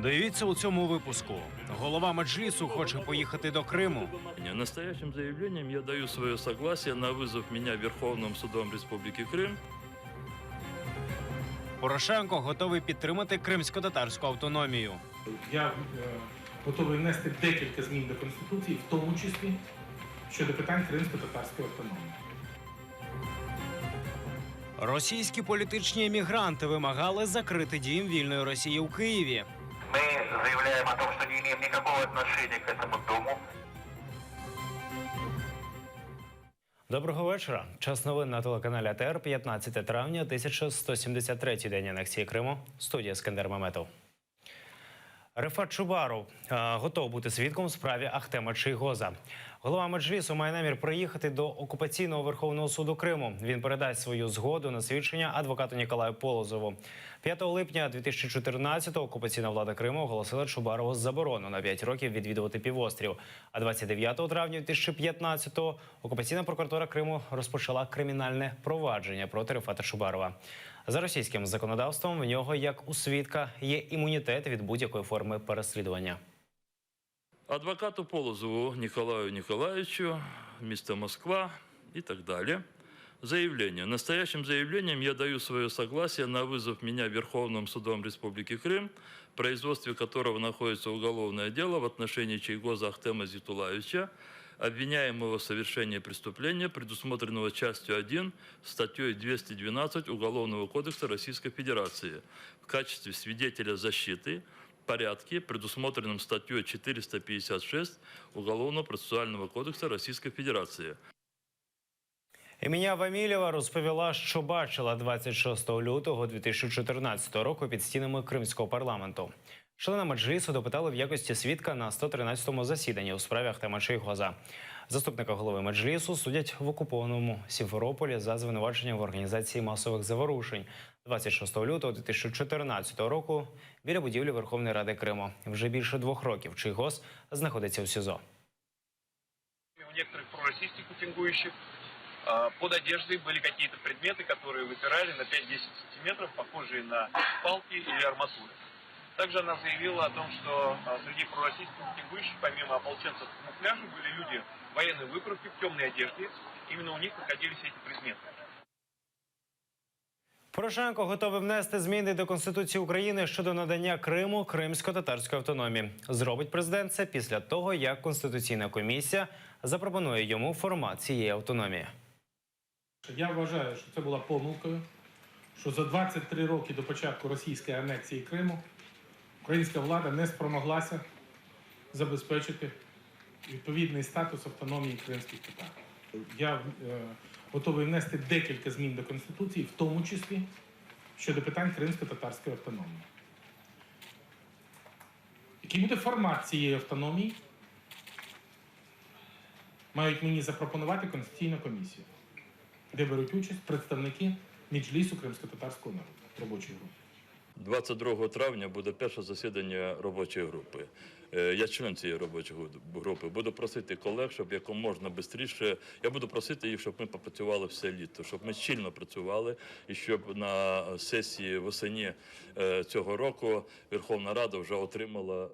Дивіться у цьому випуску. Голова Меджлісу хоче поїхати до Криму. Настоящим заявлением я даю свое согласие на вызов меня Верховным судом Республики Крым. Порошенко готовий підтримати кримсько-татарську автономію. Я готовий внести декілька змін до Конституції, в тому числі щодо питань кримсько-татарської автономії. Російські політичні емігранти вимагали закрити дім вільної Росії у Києві. Мы заявляем о том, что не имеем никакого отношения к этому дому. Доброго вечора. Час новин на телеканалі АТР, 15 травня, 1173-й день анексії Криму. Студія Скандер Меметов. Рефат Чубаров готов бути свідком у справі Ахтема Чийгоза. Голова Меджлісу має намір приїхати до окупаційного Верховного суду Криму. Він передасть свою згоду на свідчення адвокату Ніколаю Полозову. 5 липня 2014-го окупаційна влада Криму оголосила Чубарову заборону на 5 років відвідувати півострів. А 29 травня 2015-го окупаційна прокуратура Криму розпочала кримінальне провадження проти Рефата Чубарова. За російським законодавством в нього, як у свідка, є імунітет від будь-якої форми переслідування. Адвокату Полозову Николаю Николаевичу, место Москва и так далее. Заявление. Настоящим заявлением я даю свое согласие на вызов меня Верховным судом Республики Крым, в производстве которого находится уголовное дело в отношении Чийгоза Ахтема Зейтулаевича, обвиняемого в совершении преступления, предусмотренного частью 1 статьей 212 Уголовного кодекса Российской Федерации в качестве свидетеля защиты в порядке, предусмотренном статьей 456 Уголовно-процессуального кодекса Российской Федерации. Ім'я Вамілєва розповіла, що бачила 26 лютого 2014 року під стінами Кримського парламенту. Члена Меджлісу допитали в якості свідка на 113-му засіданні у справі Ахтема Чийгоза. Заступника голови Меджлісу судять в окупованому Сімферополі за звинуваченням в організації масових заворушень. 26 лютого 2014 року біля будівлі Верховної Ради Криму. Вже більше 2 років Чийгоз знаходиться у СІЗО. У некоторых пророссийских митингующих под одеждой были какие-то предметы, которые выпирали на 5-10 сантиметров, похожие на палки или арматуры. Также она заявила о том, что среди пророссийских митингующих, помимо ополченцев в камуфляже, были люди военной выправки в темной одежде. Именно у них находились эти предметы. Порошенко готовий внести зміни до Конституції України щодо надання Криму кримсько-татарської автономії. Зробить президент це після того, як Конституційна комісія запропонує йому формат цієї автономії. Я вважаю, що це була помилкою, що за 23 роки до початку російської анексії Криму українська влада не спромоглася забезпечити відповідний статус автономії кримських татар. Я готовий внести декілька змін до Конституції, в тому числі щодо питань кримсько-татарської автономії. Який буде формат цієї автономії, мають мені запропонувати Конституційна комісія, де беруть участь представники Меджлісу кримсько-татарського народу, робочої групи. 22 травня буде перше засідання робочої групи. Я член цієї робочої групи. Буду просити колег, щоб якомога швидше, я буду просити їх, щоб ми попрацювали все літо, щоб ми щільно працювали і щоб на сесії восені цього року Верховна Рада вже отримала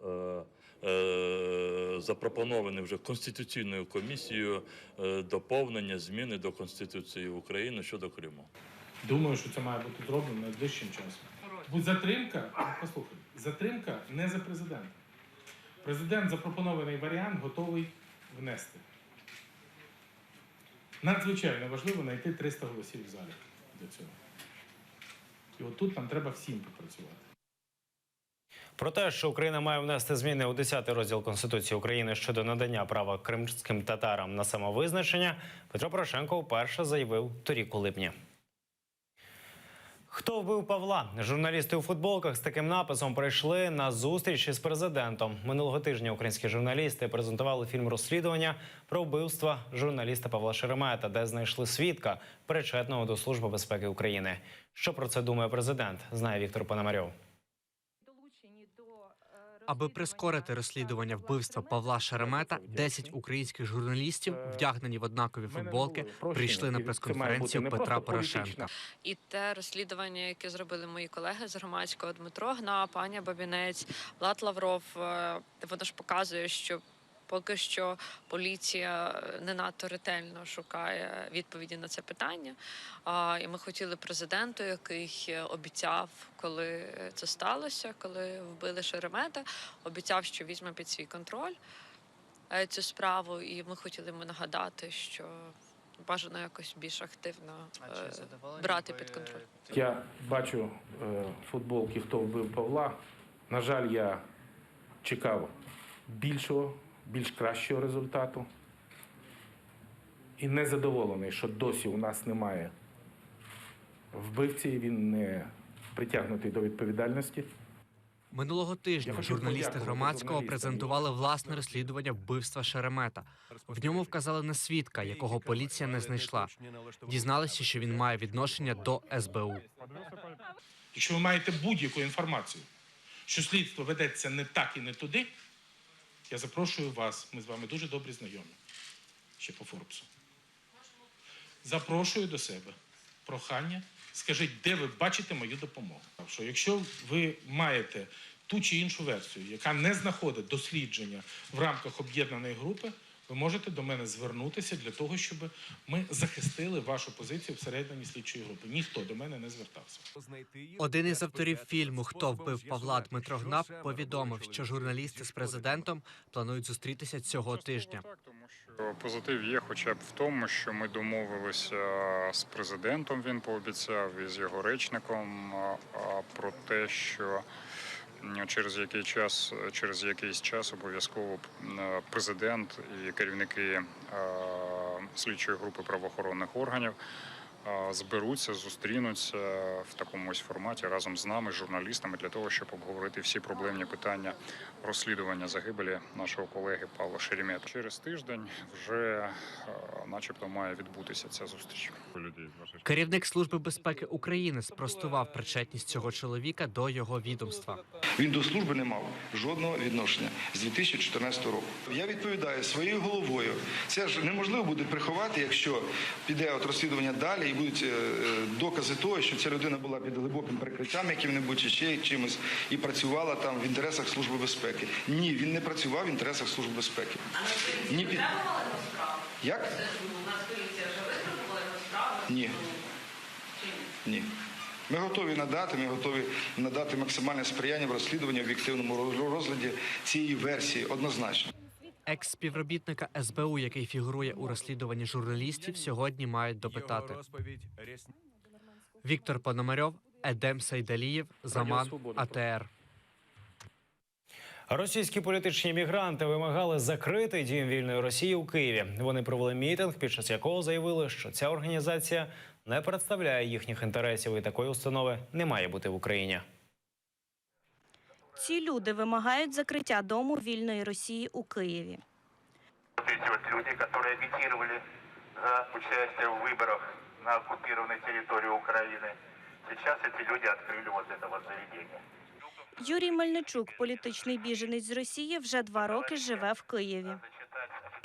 запропоновані вже Конституційною комісією доповнення, зміни до Конституції України щодо Криму. Думаю, що це має бути зроблено найближчим часом. Затримка не за президентом. Президент запропонований варіант готовий внести. Надзвичайно важливо знайти 300 голосів в залі для цього. І отут нам треба всім попрацювати. Про те, що Україна має внести зміни у 10-й розділ Конституції України щодо надання права кримським татарам на самовизначення, Петро Порошенко вперше заявив торік у липні. Хто вбив Павла? Журналісти у футболках з таким написом прийшли на зустріч із президентом. Минулого тижня українські журналісти презентували фільм розслідування про вбивство журналіста Павла Шеремета, де знайшли свідка, причетного до Служби безпеки України. Що про це думає президент, знає Віктор Пономарьов. Аби прискорити розслідування вбивства Павла Шеремета, 10 українських журналістів, вдягнені в однакові футболки, прийшли на прес-конференцію Петра Порошенка. І те розслідування, яке зробили мої колеги з громадського, Дмитро Гнап, Аня Бабінець, Влад Лавров, воно ж показує, що поки що поліція не надто ретельно шукає відповіді на це питання. І ми хотіли президенту, який обіцяв, коли це сталося, коли вбили Шеремета, обіцяв, що візьме під свій контроль цю справу. І ми хотіли йому нагадати, що бажано якось більш активно брати під контроль. Я бачу футболки, хто вбив Павла. На жаль, я чекав більш кращого результату. І не задоволений, що досі у нас немає вбивці, він не притягнутий до відповідальності. Минулого тижня журналісти громадського презентували власне розслідування вбивства Шеремета. В ньому вказали на свідка, якого поліція не знайшла. Дізналися, що він має відношення до СБУ. Якщо ви маєте будь-яку інформацію, що слідство ведеться не так і не туди, я запрошую вас, ми з вами дуже добре знайомі, ще по Форбсу. Запрошую до себе. Прохання, скажіть, де ви бачите мою допомогу. Що якщо ви маєте ту чи іншу версію, яка не знаходить дослідження в рамках об'єднаної групи, ви можете до мене звернутися для того, щоб ми захистили вашу позицію всередині слідчої групи. Ніхто до мене не звертався. Один із авторів фільму «Хто вбив Павла» Дмитро Гнап повідомив, що журналісти з президентом планують зустрітися цього тижня. Тому що позитив є хоча б в тому, що ми домовилися з президентом, він пообіцяв, і з його речником про те, що через якийсь час обов'язково президент і керівники слідчої групи правоохоронних органів зберуться, зустрінуться в такому ось форматі разом з нами, журналістами, для того, щоб обговорити всі проблемні питання розслідування загибелі нашого колеги Павла Шеремета. Через тиждень вже начебто має відбутися ця зустріч. Керівник Служби безпеки України спростував причетність цього чоловіка до його відомства. Він до служби не мав жодного відношення з 2014 року. Я відповідаю своєю головою. Це ж неможливо буде приховати, якщо піде от розслідування далі і будуть докази того, що ця людина була під глибоким прикриттям яким-небудь чи ще чимось і працювала там в інтересах Служби безпеки. Ні, він не працював в інтересах Служби безпеки. Ні, як? Ні. Ні. Ми готові надати максимальне сприяння в розслідуванні, в об'єктивному розгляді цієї версії, однозначно. Екс-співробітника СБУ, який фігурує у розслідуванні журналістів, сьогодні мають допитати. Віктор Пономарьов, Едем Сайдалієв, Заман, АТР. Російські політичні мігранти вимагали закрити Дім вільної Росії у Києві. Вони провели мітинг, під час якого заявили, що ця організація не представляє їхніх інтересів і такої установи не має бути в Україні. Ці люди вимагають закриття Дому вільної Росії у Києві. Эти вот люди, которые агитировали за участие в выборах на оккупированной территории Украины, сейчас эти люди открыли вот это вот заведение. Юрій Мельничук, політичний біженець з Росії, вже 2 роки живе в Києві.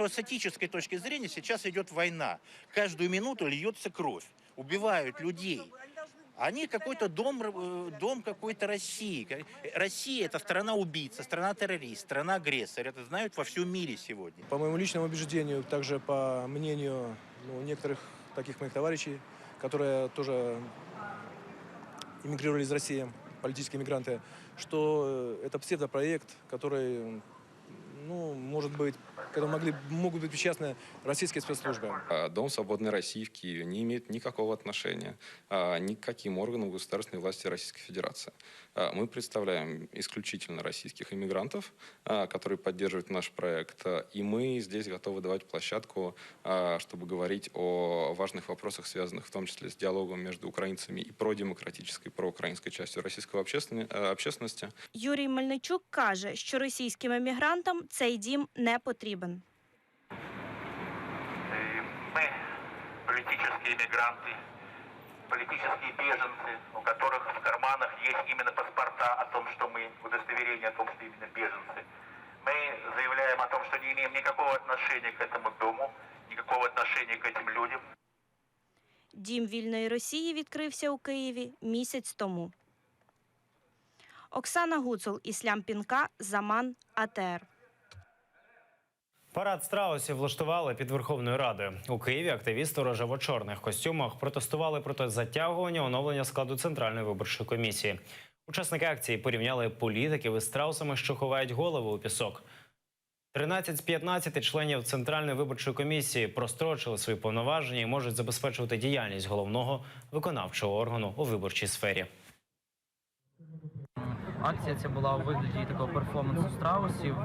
С этической точки зрения сейчас идет война. Каждую минуту льется кровь, убивают людей. Они какой-то дом какой-то России. Россия – это страна-убийца, страна-террорист, страна-агрессор. Это знают во всем мире сегодня. По моему личному убеждению, также по мнению некоторых таких моих товарищей, которые тоже эмигрировали из России, политические мигранты, что это псевдопроект, который, может быть, к этому могут быть причастны российские спецслужбы. Дом свободной России в Киеве не имеет никакого отношения ни к каким органам государственной власти Российской Федерации. Мы представляем исключительно российских иммигрантов, которые поддерживают наш проект, и мы здесь готовы давать площадку, чтобы говорить о важных вопросах, связанных в том числе с диалогом между украинцами и продемократической, проукраинской частью российской общественности. Юрій Мельничук каже, що російським емігрантам цей дім не потрібен. Мы политические мигранты, политические беженцы, у которых в кармане карманах есть именно паспорта о том, что мы, удостоверение о том, что именно беженцы. Мы заявляем о том, что не имеем никакого отношения к этому дому, никакого отношения к этим людям. Дім вільної Росії відкрився у Києві місяць тому. Оксана Гуцул, Іслям Пінка, Заман, АТР. Парад страусів влаштували під Верховною Радою. У Києві активісти у рожево-чорних костюмах протестували проти затягування оновлення складу Центральної виборчої комісії. Учасники акції порівняли політиків із страусами, що ховають голови у пісок. 13 з 15 членів Центральної виборчої комісії прострочили свої повноваження і можуть забезпечувати діяльність головного виконавчого органу у виборчій сфері. Акція ця була у вигляді такого перформансу страусів,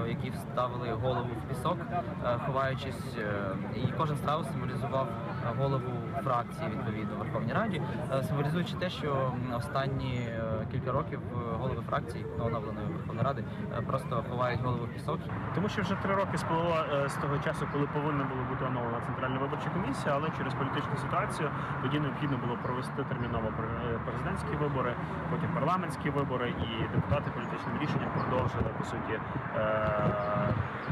які вставили голову в пісок, ховаючись. І кожен страус символізував голову фракції, відповідно, в Верховній Раді, символізуючи те, що останні кілька років голови фракцій оновленої Верховної Ради просто ховають голову в пісок. Тому що вже 3 роки спливло з того часу, коли повинна була бути оновлена Центральна виборча комісія, але через політичну ситуацію тоді необхідно було провести терміново президентські вибори, потім парламентські вибори, і депутати політичним рішенням продовжили, по суті,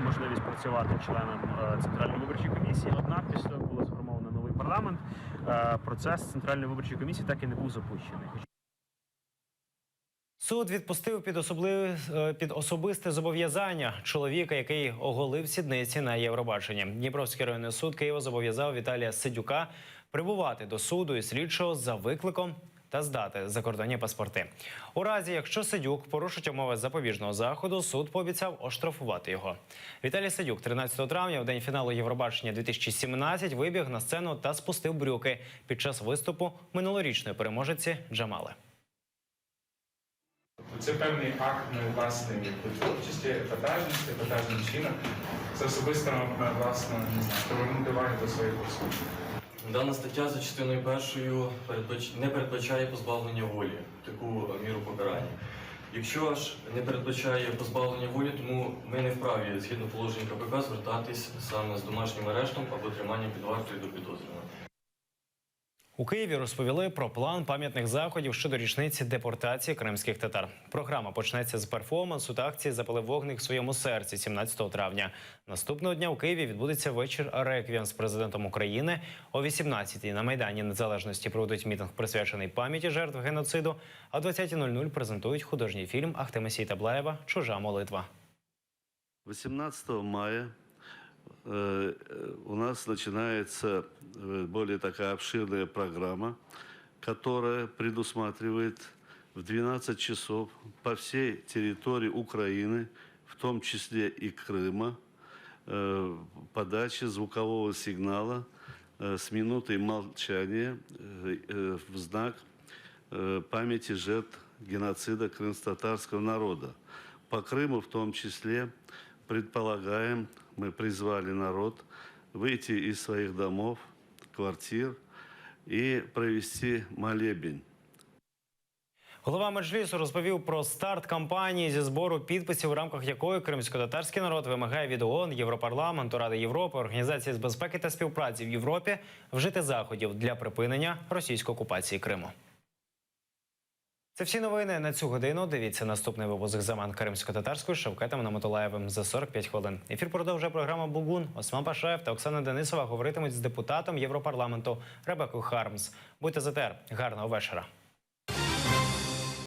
можливість працювати членам Центральної виборчої комісії. Однак, після того, було сформовано новий парламент, процес Центральної виборчої комісії так і не був запущений. Суд відпустив під особисте зобов'язання чоловіка, який оголив сідниці на Євробаченні. Дніпровський районний суд Києва зобов'язав Віталія Сидюка прибувати до суду і слідчого за викликом та здати закордонні паспорти. У разі, якщо Сидюк порушить умови запобіжного заходу, суд пообіцяв оштрафувати його. Віталій Сидюк 13 травня, в день фіналу Євробачення 2017, вибіг на сцену та спустив брюки під час виступу минулорічної переможниці Джамали. Це певний акт власної творчості, епатажний вчинок. Це особисто, власне, привернути увагу до своєї особи. Дана стаття за частиною 1 не передбачає позбавлення волі, таку міру покарання. Якщо ж не передбачає позбавлення волі, тому ми не вправі, згідно положень КПК, звертатись саме з домашнім арештом або триманням під вартою до підозрюваного. У Києві розповіли про план пам'ятних заходів щодо річниці депортації кримських татар. Програма почнеться з перформансу та акції «Запали вогник в своєму серці» 17 травня. Наступного дня у Києві відбудеться вечір реквієм з президентом України. О 18-й на Майдані Незалежності проведуть мітинг, присвячений пам'яті жертв геноциду. А о 20:00 презентують художній фільм Ахтемесії Таблаєва «Чужа молитва». 18 мая у нас начинается более такая обширная программа, которая предусматривает в 12 часов по всей территории Украины, в том числе и Крыма, подача звукового сигнала с минутой молчания в знак памяти жертв геноцида крымско-татарского народа. По Крыму в том числе предполагаем, мы призвали народ выйти из своих домов, квартир и провести молебень. Голова Меджлісу розповів про старт кампанії зі збору підписів, у рамках якої кримсько-татарський народ вимагає від ООН, Європарламенту, Ради Європи, Організації з безпеки та співпраці в Європі вжити заходів для припинення російської окупації Криму. Це всі новини на цю годину. Дивіться наступний випуск «Заман» кримсько-татарською з Шевкетом Наматулаєвим за 45 хвилин. Ефір продовжує програма «Бугун». Осман Пашаєв та Оксана Денисова говоритимуть з депутатом Європарламенту Ребекою Хармс. Будьте з АТР. Гарного вечора.